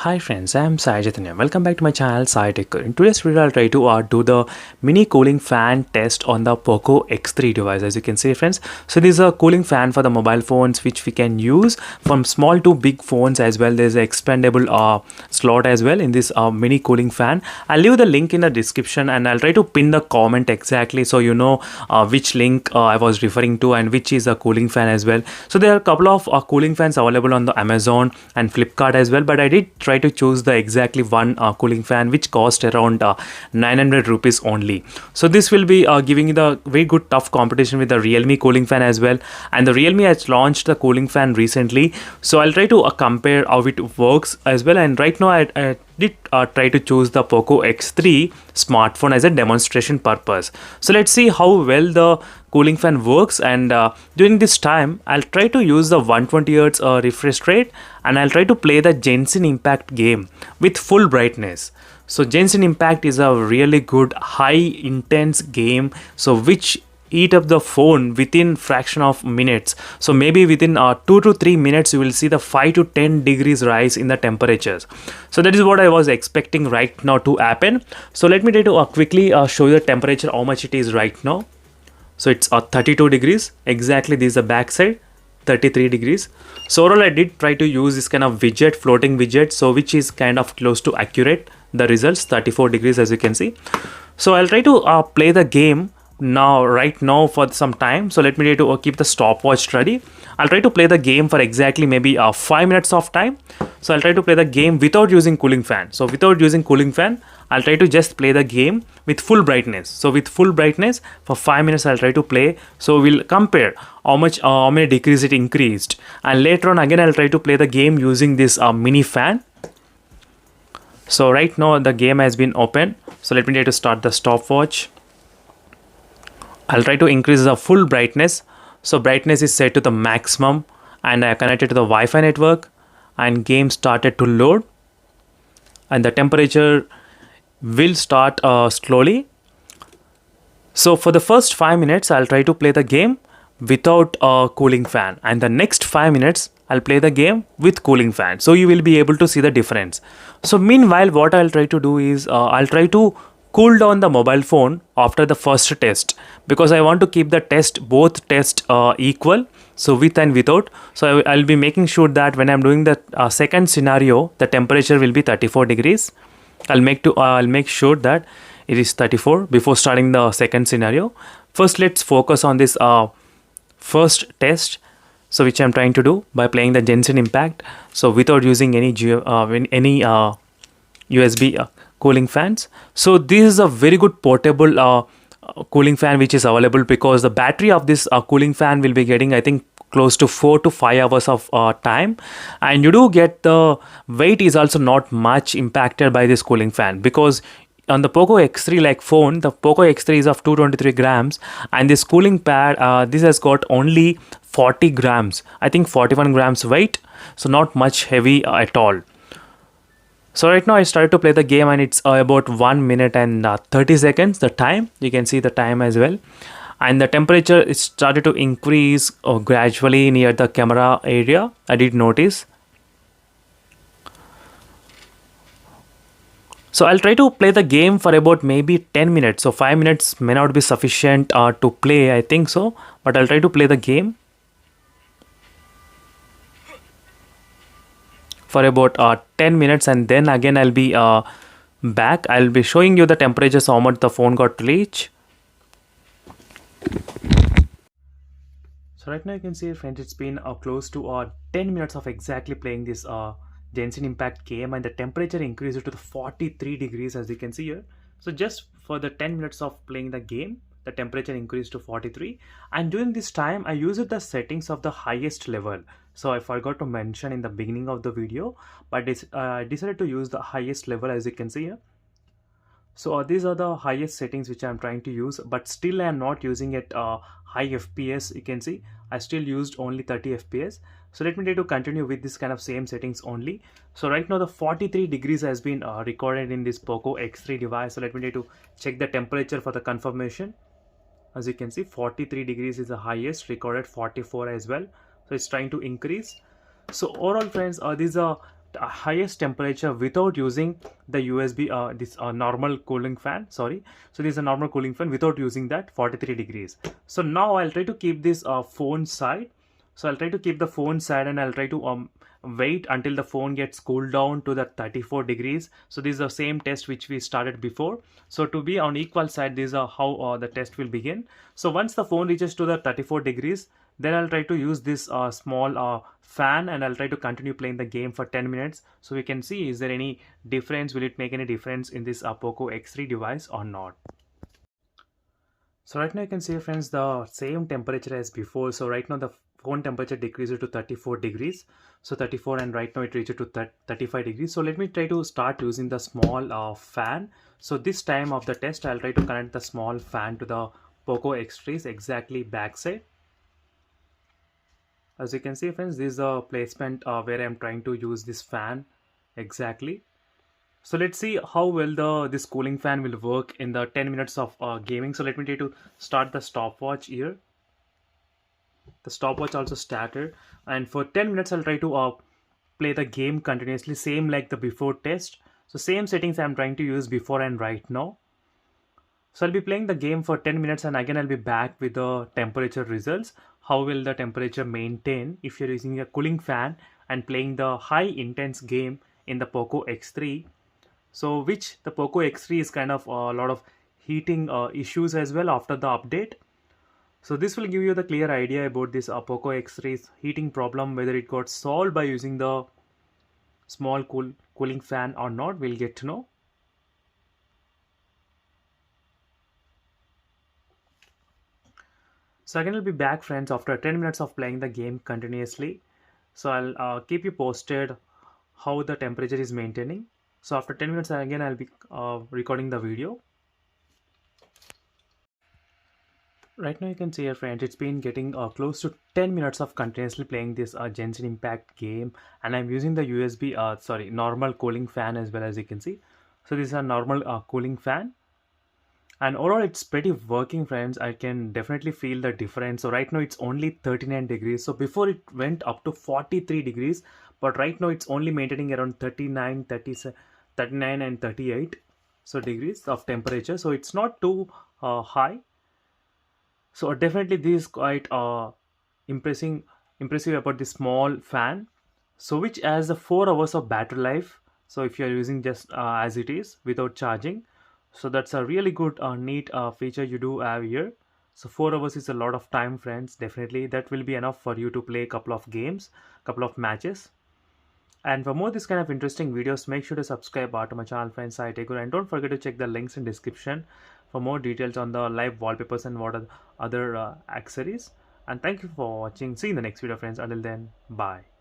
Hi friends, I am Sai Chaitanya. Welcome back to my channel Sai Tech. In today's video, I'll try to do the mini cooling fan test on the POCO X3 device. As you can see, friends, so this is a cooling fan for the mobile phones, which we can use from small to big phones as well. There's an expandable slot as well in this mini cooling fan. I'll leave the link in the description, and I'll try to pin the comment exactly so you know which link I was referring to and which is a cooling fan as well. So there are a couple of cooling fans available on the Amazon and Flipkart as well, but I did try to choose the exactly one cooling fan which cost around 900 rupees only. So this will be giving you the very good tough competition with the Realme cooling fan as well, and the Realme has launched the cooling fan recently, so I'll try to compare how it works as well. And right now I did try to choose the POCO X3 smartphone as a demonstration purpose. So let's see how well the cooling fan works, and during this time I'll try to use the 120Hz refresh rate, and I'll try to play the Genshin Impact game with full brightness. So Genshin Impact is a really good high intense game, so which eat up the phone within fraction of minutes. So maybe within 2 to 3 minutes you will see the 5 to 10 degrees rise in the temperatures. So that is what I was expecting right now to happen. So let me try to quickly show you the temperature, how much it is right now. So it's 32 degrees exactly. This is the back side, 33 degrees. So overall I did try to use this kind of widget, floating widget, so which is kind of close to accurate the results, 34 degrees as you can see. So I'll try to play the game right now for some time. So let me try to keep the stopwatch ready. I'll try to play the game for exactly maybe 5 minutes of time. So I'll try to play the game without using cooling fan. So without using cooling fan, I'll try to just play the game with full brightness. So with full brightness for 5 minutes I'll try to play. So we'll compare how many degrees it increased, and later on again I'll try to play the game using this mini fan. So right now the game has been open. So let me try to start the stopwatch. I'll try to increase the full brightness. So brightness is set to the maximum, and I connected to the Wi-Fi network, and game started to load, and the temperature will start slowly. So for the first 5 minutes I'll try to play the game without a cooling fan, and the next 5 minutes I'll play the game with cooling fan, so you will be able to see the difference. So meanwhile what I'll try to do is I'll try to cool down the mobile phone after the first test, because I want to keep the both tests equal, so with and without. So I'll be making sure that when I'm doing the second scenario, the temperature will be 34 degrees. I'll make sure that it is 34 before starting the second scenario. First let's focus on this first test, so which I'm trying to do by playing the Genshin Impact, so without using any USB cooling fans. So this is a very good portable cooling fan which is available, because the battery of this cooling fan will be getting, I think, close to 4 to 5 hours of time, and you do get the weight is also not much impacted by this cooling fan, because on the POCO X3 like phone, the POCO X3 is of 223 grams, and this cooling pad this has got only 40 grams, I think 41 grams weight, so not much heavy at all. So right now I started to play the game, and it's about 1 minute and 30 seconds the time. You can see the time as well, and the temperature is started to increase gradually near the camera area. I did notice. So I'll try to play the game for about maybe 10 minutes. So 5 minutes may not be sufficient to play, I think so, but I'll try to play the game for about 10 minutes, and then again I'll be back. I'll be showing you the temperatures, how much the phone got reached. So right now you can see, friends, it's been close to 10 minutes of exactly playing this Genshin Impact game, and the temperature increased to the 43 degrees as you can see here. So just for the 10 minutes of playing the game, the temperature increased to 43, and during this time I used the settings of the highest level. So I forgot to mention in the beginning of the video, but I decided to use the highest level as you can see here. So these are the highest settings which I'm trying to use, but still I am not using it high FPS. You can see I still used only 30 FPS. So let me try to continue with this kind of same settings only. So right now the 43 degrees has been recorded in this POCO X3 device. So let me try to check the temperature for the confirmation. As you can see, 43 degrees is the highest recorded, 44 as well. So it's trying to increase. So overall, friends, this is a highest temperature without using the USB this normal cooling fan, sorry. So this is a normal cooling fan without using that, 43 degrees. So now I'll try to keep this phone side. So I'll try to keep the phone side, and I'll try to wait until the phone gets cooled down to the 34 degrees. So this is the same test which we started before. So to be on equal side, this is how the test will begin. So once the phone reaches to the 34 degrees, then I'll try to use this small fan, and I'll try to continue playing the game for 10 minutes, so we can see is there any difference, will it make any difference in this POCO X3 device or not. So right now you can see, friends, the same temperature as before. So right now the phone temperature decreases to 34 degrees. So 34, and right now it reaches to 35 degrees. So let me try to start using the small fan. So this time of the test, I'll try to connect the small fan to the POCO X3's exactly backside. As you can see, friends, this is a placement where I'm trying to use this fan exactly. So let's see how well this cooling fan will work in the 10 minutes of gaming. So let me try to start the stopwatch here. The stopwatch also started, and for 10 minutes I'll try to play the game continuously, same like the before test. So same settings I'm trying to use before and right now. So I'll be playing the game for 10 minutes, and again I'll be back with the temperature results. How will the temperature maintain if you're using a cooling fan and playing the high intense game in the POCO X3. So which the POCO X3 is kind of a lot of heating issues as well after the update. So this will give you the clear idea about this POCO X3's heating problem, whether it got solved by using the small cooling fan or not. We'll get to know. So again, I'll be back, friends, after 10 minutes of playing the game continuously. So I'll keep you posted how the temperature is maintaining. So after 10 minutes again, I'll be recording the video. Right now you can see here, friends, it's been getting close to 10 minutes of continuously playing this Genshin Impact game, and I'm using the normal cooling fan as well, as you can see. So this is a normal cooling fan. And overall it's pretty working, friends. I can definitely feel the difference. So right now it's only 39 degrees. So before it went up to 43 degrees, but right now it's only maintaining around 39, 39 and 38 so degrees of temperature. So it's not too high. So definitely this is quite impressive about the small fan. So which has a 4 hours of battery life. So if you're using just as it is without charging, so that's a really good neat feature you do have here. So 4 hours is a lot of time, friends. Definitely that will be enough for you to play a couple of games, couple of matches. And for more this kind of interesting videos, make sure to subscribe to my channel, friends, iQOO, and don't forget to check the links in description for more details on the live wallpapers and what are other accessories. And thank you for watching. See you in the next video, friends. Until then, bye.